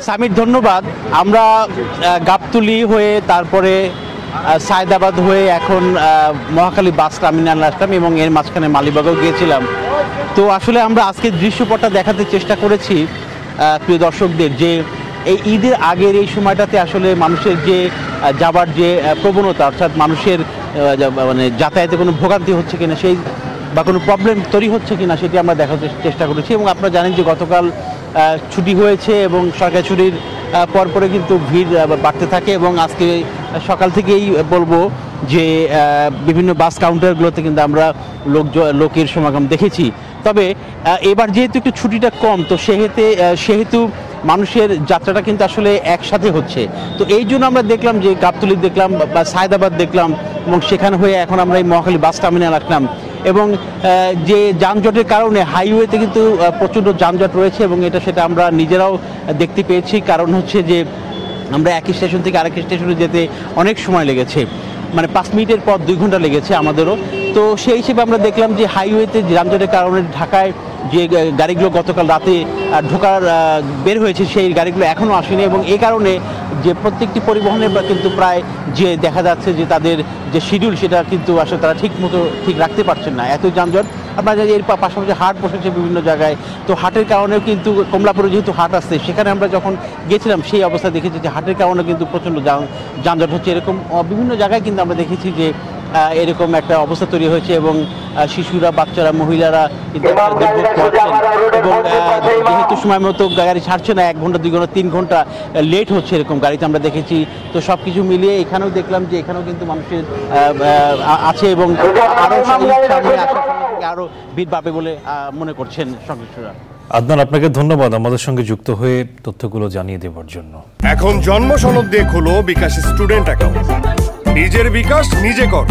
সামির ধন্যবাদ। আমরা গাবতলী হয়ে তারপরে সায়দাবাদ হয়ে এখন মহাখালী বাস টার্মিনাল আসলাম এবং এর মাঝখানে মালিবাগও গিয়েছিলাম। তো আসলে আমরা আজকের দৃশ্যপটটা দেখাতে চেষ্টা করেছি প্রিয় দর্শকদের যে এই ঈদের আগের এই সময়টাতে আসলে মানুষের যে যাবার যে প্রবণতা, অর্থাৎ মানুষের মানে যাতায়াতে কোনো ভোগান্তি হচ্ছে কিনা সেই বা কোনো প্রবলেম তৈরি হচ্ছে কিনা সেটি আমরা দেখাতে চেষ্টা করেছি। এবং আপনারা জানেন যে গতকাল ছুটি হয়েছে এবং সরকারি ছুটির পরপরে কিন্তু ভিড় বাড়তে থাকে এবং আজকে সকাল থেকেই বলবো যে বিভিন্ন বাস কাউন্টারগুলোতে কিন্তু আমরা লোকের সমাগম দেখেছি। তবে এবার যেহেতু একটু ছুটিটা কম, তো সেহেতু মানুষের যাত্রাটা কিন্তু আসলে একসাথে হচ্ছে। তো এই জন্য আমরা দেখলাম যে গাবতলী দেখলাম বা সায়দাবাদ দেখলাম এবং সেখানে হয়ে এখন আমরা এই মহাখালী বাস টার্মিনাল আসলাম। এবং যে যানজটের কারণে হাইওয়েতে কিন্তু প্রচণ্ড যানজট রয়েছে এবং সেটা আমরা নিজেরাও দেখতে পেয়েছি। কারণ হচ্ছে যে আমরা একই স্টেশন থেকে আরেক স্টেশনে যেতে অনেক সময় লেগেছে, মানে 5 মিনিটের পর 2 ঘন্টা লেগেছে আমাদেরও। তো সেই হিসেবে আমরা দেখলাম যে হাইওয়েতে যানজটের কারণে ঢাকায় যে গাড়িগুলো গতকাল রাতে বের হয়েছে সেই গাড়িগুলো এখনও আসেনি এবং এই কারণে যে প্রত্যেকটি পরিবহনের কিন্তু প্রায় যে দেখা যাচ্ছে যে তাদের যে শিডিউল সেটা কিন্তু আসলে তারা ঠিক রাখতে পারছেন না, এত যানজট। আপনারা এর পাশাপাশি হাট বসেছে বিভিন্ন জায়গায়, তো হাটের কারণেও কিন্তু কমলাপুরে যেহেতু হাট আসছে সেখানে আমরা যখন গেছিলাম সেই অবস্থা দেখেছি যে হাটের কারণে কিন্তু প্রচণ্ড যানজট হচ্ছে। এরকম বিভিন্ন জায়গায় কিন্তু আমরা দেখেছি যে এরকম একটা অবস্থা তৈরি হয়েছে এবং শিশুরা, বাচ্চারা, মহিলারা কিন্তু এবং যেহেতু সময় মতো গাড়ি ছাড়ছে না, 1 ঘন্টা 2 ঘন্টা 3 ঘন্টা লেট হচ্ছে এরকম গাড়িতে আমরা দেখেছি। তো সব কিছু মিলিয়ে এখানেও দেখলাম যে এখানেও কিন্তু মানুষের আছে এবং আরও ভিড় পাবে বলে মনে করছেন সংশ্লিষ্টরা। আদনান, আপনাকে ধন্যবাদ আমাদের সঙ্গে যুক্ত হয়ে তথ্যগুলো জানিয়ে দেওয়ার জন্য। এখন জন্ম সনদ দিয়ে খোলো বিকাশ স্টুডেন্ট অ্যাকাউন্ট। নিজের বিকাশ নিজে কর।